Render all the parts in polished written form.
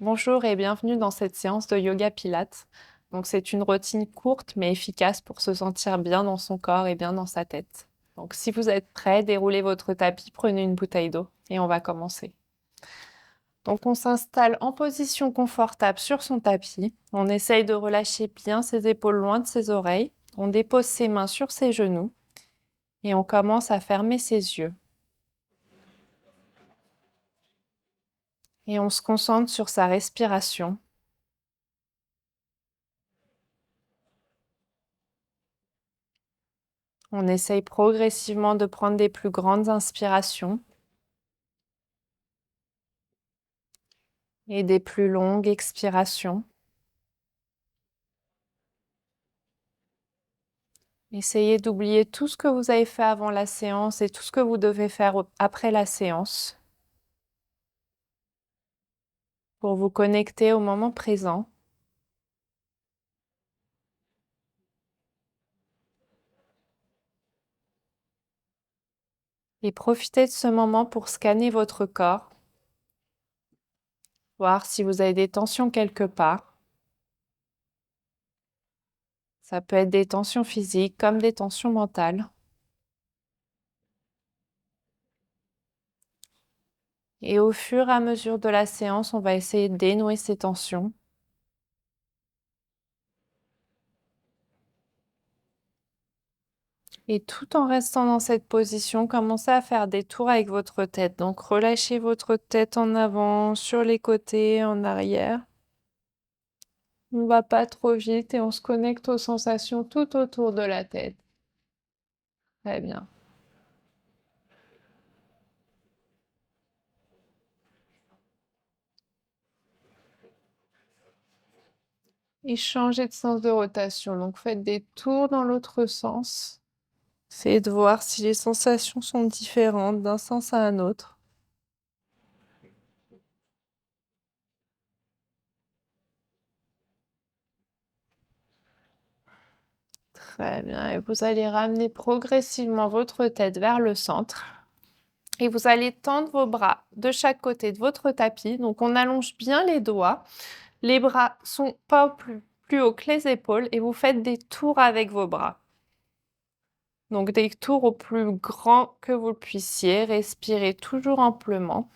Bonjour et bienvenue dans cette séance de yoga pilates. Donc c'est une routine courte mais efficace pour se sentir bien dans son corps et bien dans sa tête. Donc si vous êtes prêt, déroulez votre tapis, prenez une bouteille d'eau et on va commencer. Donc on s'installe en position confortable sur son tapis. On essaye de relâcher bien ses épaules loin de ses oreilles. On dépose ses mains sur ses genoux et on commence à fermer ses yeux. Et on se concentre sur sa respiration. On essaye progressivement de prendre des plus grandes inspirations et des plus longues expirations. Essayez d'oublier tout ce que vous avez fait avant la séance et tout ce que vous devez faire après la séance pour vous connecter au moment présent. Et profitez de ce moment pour scanner votre corps, voir si vous avez des tensions quelque part. Ça peut être des tensions physiques comme des tensions mentales. Et au fur et à mesure de la séance, on va essayer de dénouer ces tensions. Et tout en restant dans cette position, commencez à faire des tours avec votre tête. Donc relâchez votre tête en avant, sur les côtés, en arrière. On ne va pas trop vite et on se connecte aux sensations tout autour de la tête. Très bien. Et changez de sens de rotation. Donc faites des tours dans l'autre sens. Essayez de voir si les sensations sont différentes d'un sens à un autre. Très bien. Et vous allez ramener progressivement votre tête vers le centre. Et vous allez tendre vos bras de chaque côté de votre tapis. Donc on allonge bien les doigts. Les bras sont pas plus hauts que les épaules et vous faites des tours avec vos bras. Donc des tours au plus grand que vous le puissiez. Respirez toujours amplement.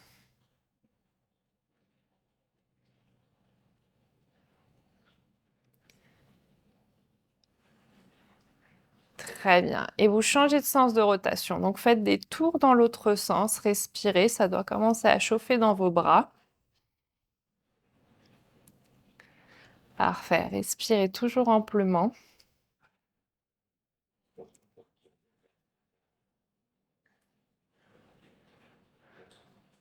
Très bien. Et vous changez de sens de rotation. Donc faites des tours dans l'autre sens. Respirez, ça doit commencer à chauffer dans vos bras. Parfait. Respirez toujours amplement.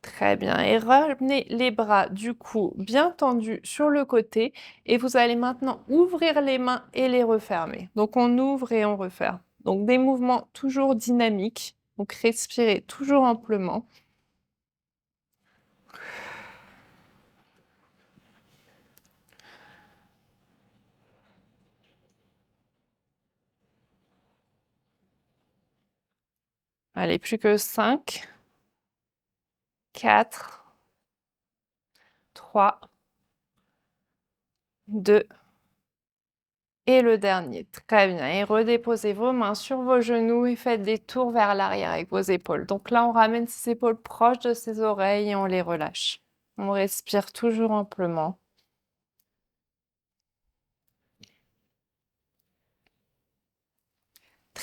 Très bien. Et ramenez les bras du coup bien tendus sur le côté. Et vous allez maintenant ouvrir les mains et les refermer. Donc on ouvre et on referme. Donc des mouvements toujours dynamiques. Donc respirez toujours amplement. Allez, plus que 5, 4, 3, 2 et le dernier. Très bien. Et redéposez vos mains sur vos genoux et faites des tours vers l'arrière avec vos épaules. Donc là, on ramène ses épaules proches de ses oreilles et on les relâche. On respire toujours amplement.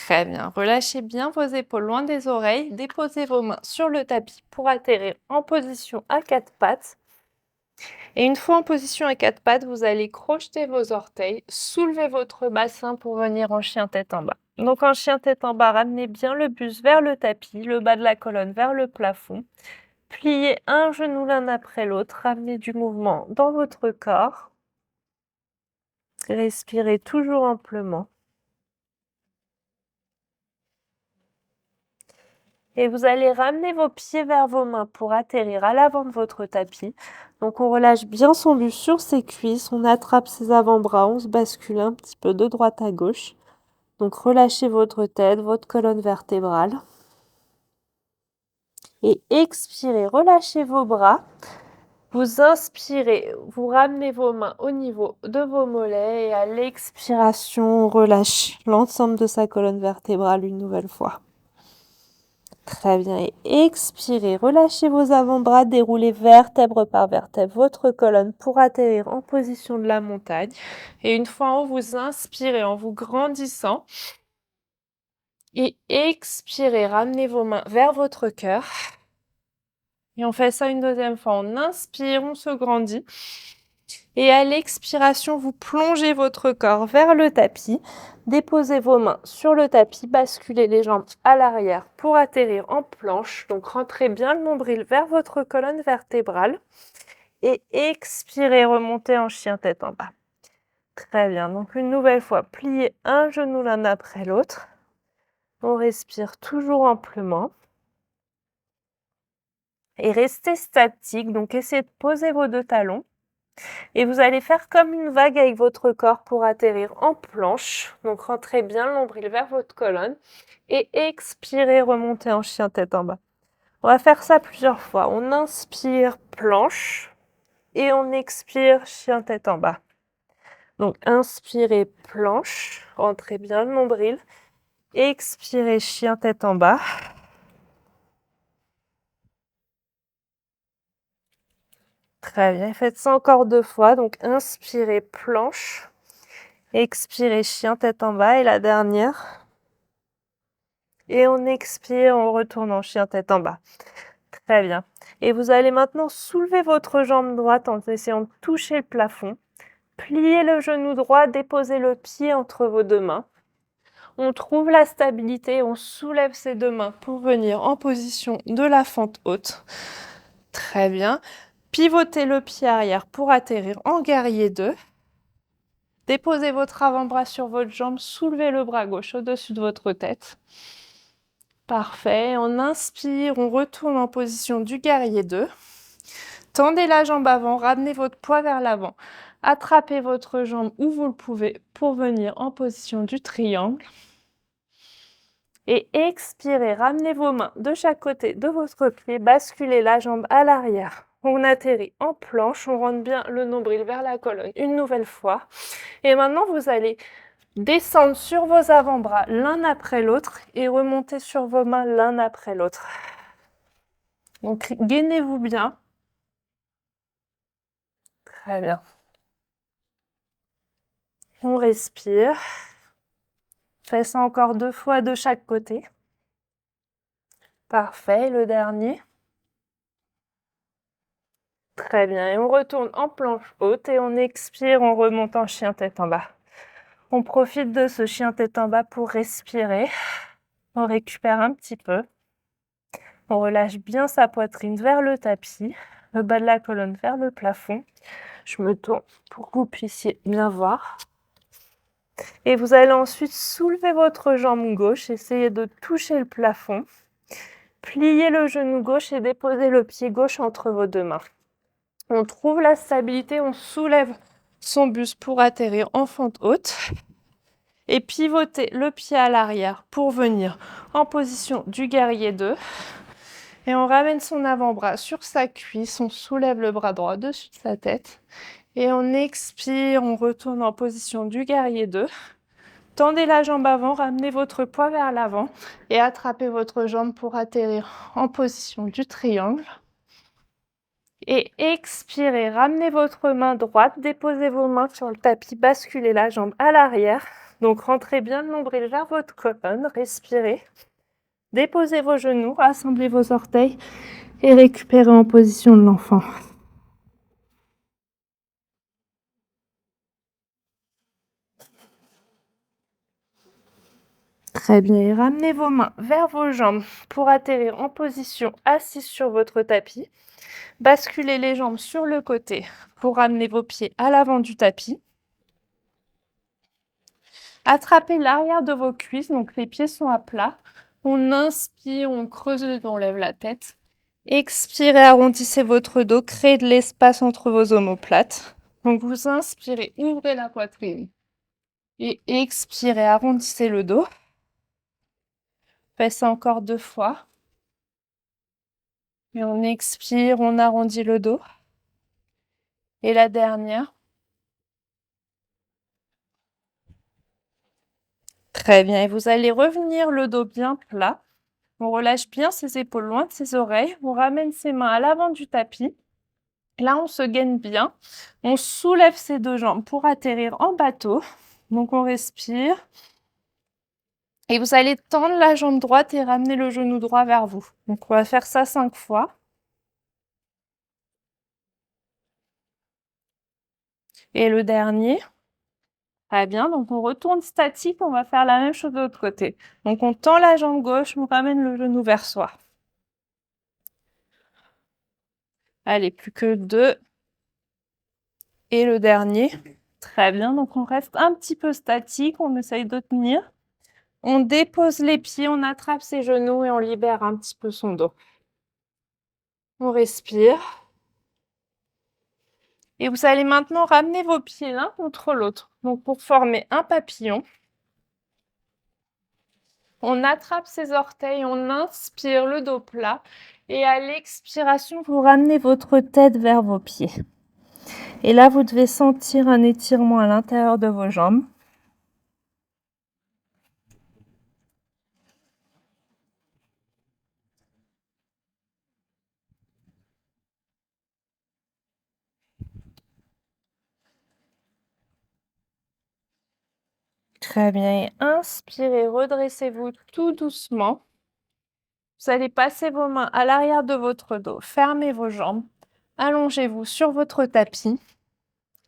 Très bien. Relâchez bien vos épaules loin des oreilles. Déposez vos mains sur le tapis pour atterrir en position à quatre pattes. Et une fois en position à quatre pattes, vous allez crocheter vos orteils, soulever votre bassin pour venir en chien tête en bas. Donc en chien tête en bas, ramenez bien le buste vers le tapis, le bas de la colonne vers le plafond. Pliez un genou l'un après l'autre, ramenez du mouvement dans votre corps. Respirez toujours amplement. Et vous allez ramener vos pieds vers vos mains pour atterrir à l'avant de votre tapis. Donc on relâche bien son buste sur ses cuisses, on attrape ses avant-bras, on se bascule un petit peu de droite à gauche. Donc relâchez votre tête, votre colonne vertébrale. Et expirez, relâchez vos bras. Vous inspirez, vous ramenez vos mains au niveau de vos mollets et à l'expiration, on relâche l'ensemble de sa colonne vertébrale une nouvelle fois. Très bien. Et expirez, relâchez vos avant-bras, déroulez vertèbre par vertèbre votre colonne pour atterrir en position de la montagne. Et une fois en haut, vous inspirez en vous grandissant. Et expirez, ramenez vos mains vers votre cœur. Et on fait ça une deuxième fois. On inspire, on se grandit. Et à l'expiration, vous plongez votre corps vers le tapis. Déposez vos mains sur le tapis, basculez les jambes à l'arrière pour atterrir en planche. Donc rentrez bien le nombril vers votre colonne vertébrale. Et expirez, remontez en chien tête en bas. Très bien. Donc une nouvelle fois, pliez un genou l'un après l'autre. On respire toujours amplement. Et restez statique. Donc essayez de poser vos deux talons. Et vous allez faire comme une vague avec votre corps pour atterrir en planche. Donc rentrez bien le nombril vers votre colonne et expirez, remontez en chien tête en bas. On va faire ça plusieurs fois. On inspire planche et on expire chien tête en bas. Donc inspirez planche, rentrez bien le nombril, expirez chien tête en bas. Très bien, faites ça encore 2 fois. Donc inspirez planche. Expirez, chien tête en bas. Et la dernière. Et on expire, on retourne en chien tête en bas. Très bien. Et vous allez maintenant soulever votre jambe droite en essayant de toucher le plafond. Pliez le genou droit, déposez le pied entre vos deux mains. On trouve la stabilité, on soulève ses deux mains pour venir en position de la fente haute. Très bien. Pivotez le pied arrière pour atterrir en guerrier 2. Déposez votre avant-bras sur votre jambe, soulevez le bras gauche au-dessus de votre tête. Parfait. On inspire, on retourne en position du guerrier 2. Tendez la jambe avant, ramenez votre poids vers l'avant. Attrapez votre jambe où vous le pouvez pour venir en position du triangle. Et expirez, ramenez vos mains de chaque côté de votre pied, basculez la jambe à l'arrière. On atterrit en planche, on rentre bien le nombril vers la colonne une nouvelle fois. Et maintenant, vous allez descendre sur vos avant-bras l'un après l'autre et remonter sur vos mains l'un après l'autre. Donc, gainez-vous bien. Très bien. On respire. Faites ça encore 2 fois de chaque côté. Parfait. Le dernier. Très bien. Et on retourne en planche haute et on expire, on remonte en chien tête en bas. On profite de ce chien tête en bas pour respirer. On récupère un petit peu. On relâche bien sa poitrine vers le tapis, le bas de la colonne vers le plafond. Je me tourne pour que vous puissiez bien voir. Et vous allez ensuite soulever votre jambe gauche, essayez de toucher le plafond. Pliez le genou gauche et déposez le pied gauche entre vos deux mains. On trouve la stabilité, on soulève son buste pour atterrir en fente haute. Et pivotez le pied à l'arrière pour venir en position du guerrier 2. Et on ramène son avant-bras sur sa cuisse, on soulève le bras droit au-dessus de sa tête. Et on expire, on retourne en position du guerrier 2. Tendez la jambe avant, ramenez votre poids vers l'avant et attrapez votre jambe pour atterrir en position du triangle. Et expirez, ramenez votre main droite, déposez vos mains sur le tapis, basculez la jambe à l'arrière. Donc rentrez bien le nombril vers votre colonne, respirez. Déposez vos genoux, rassemblez vos orteils et récupérez en position de l'enfant. Très bien, et ramenez vos mains vers vos jambes pour atterrir en position assise sur votre tapis. Basculez les jambes sur le côté pour ramener vos pieds à l'avant du tapis. Attrapez l'arrière de vos cuisses, donc les pieds sont à plat. On inspire, on creuse le dos, on lève la tête. Expirez, arrondissez votre dos, créez de l'espace entre vos omoplates. Donc vous inspirez, ouvrez la poitrine. Et expirez, arrondissez le dos. Faites ça encore 2 fois. Et on expire, on arrondit le dos. Et la dernière. Très bien. Et vous allez revenir le dos bien plat. On relâche bien ses épaules loin de ses oreilles. On ramène ses mains à l'avant du tapis. Là, on se gaine bien. On soulève ses deux jambes pour atterrir en bateau. Donc, on respire. Et vous allez tendre la jambe droite et ramener le genou droit vers vous. Donc, on va faire ça 5 fois. Et le dernier. Très bien. Donc, on retourne statique. On va faire la même chose de l'autre côté. Donc, on tend la jambe gauche. On ramène le genou vers soi. Allez, plus que 2. Et le dernier. Très bien. Donc, on reste un petit peu statique. On essaye de tenir. On dépose les pieds, on attrape ses genoux et on libère un petit peu son dos. On respire. Et vous allez maintenant ramener vos pieds l'un contre l'autre. Donc pour former un papillon, on attrape ses orteils, on inspire le dos plat. Et à l'expiration, vous ramenez votre tête vers vos pieds. Et là, vous devez sentir un étirement à l'intérieur de vos jambes. Très bien. Et inspirez, redressez-vous tout doucement. Vous allez passer vos mains à l'arrière de votre dos, fermez vos jambes, allongez-vous sur votre tapis,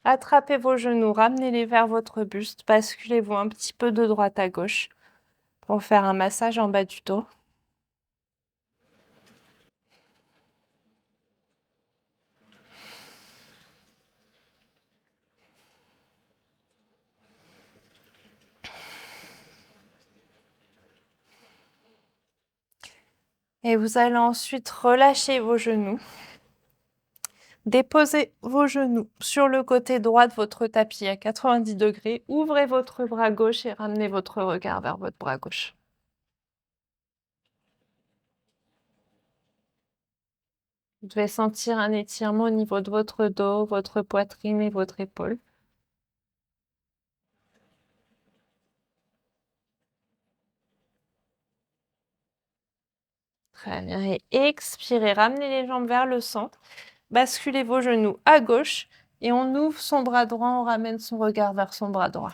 attrapez vos genoux, ramenez-les vers votre buste, basculez-vous un petit peu de droite à gauche pour faire un massage en bas du dos. Et vous allez ensuite relâcher vos genoux. Déposez vos genoux sur le côté droit de votre tapis à 90 degrés. Ouvrez votre bras gauche et ramenez votre regard vers votre bras gauche. Vous devez sentir un étirement au niveau de votre dos, votre poitrine et votre épaule. Très bien. Et expirez, ramenez les jambes vers le centre. Basculez vos genoux à gauche et on ouvre son bras droit, on ramène son regard vers son bras droit.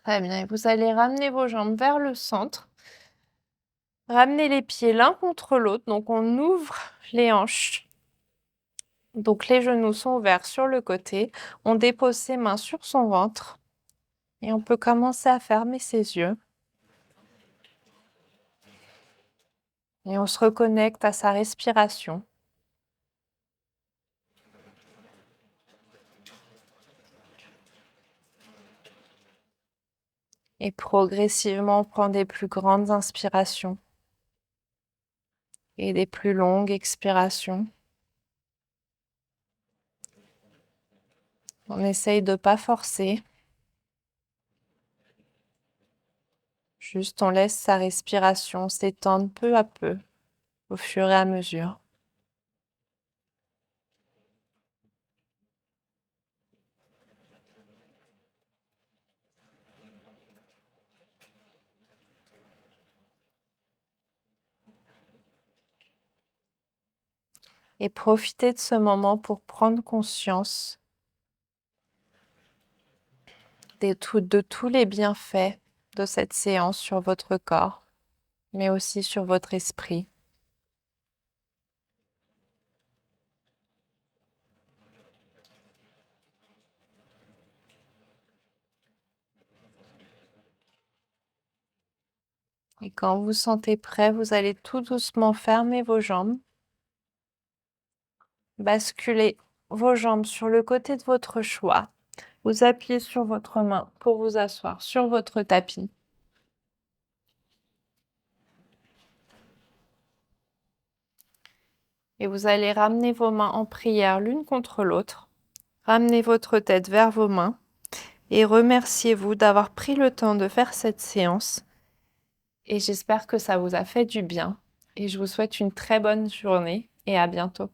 Très bien. Et vous allez ramener vos jambes vers le centre. Ramenez les pieds l'un contre l'autre. Donc on ouvre les hanches. Donc les genoux sont ouverts sur le côté. On dépose ses mains sur son ventre. Et on peut commencer à fermer ses yeux. Et on se reconnecte à sa respiration. Et progressivement, on prend des plus grandes inspirations et des plus longues expirations. On essaye de ne pas forcer. Juste on laisse sa respiration s'étendre peu à peu au fur et à mesure. Et profitez de ce moment pour prendre conscience de tous les bienfaits de cette séance sur votre corps, mais aussi sur votre esprit. Et quand vous vous sentez prêt, vous allez tout doucement fermer vos jambes, basculer vos jambes sur le côté de votre choix. Vous appuyez sur votre main pour vous asseoir sur votre tapis. Et vous allez ramener vos mains en prière l'une contre l'autre. Ramenez votre tête vers vos mains et remerciez-vous d'avoir pris le temps de faire cette séance. Et j'espère que ça vous a fait du bien. Et je vous souhaite une très bonne journée et à bientôt.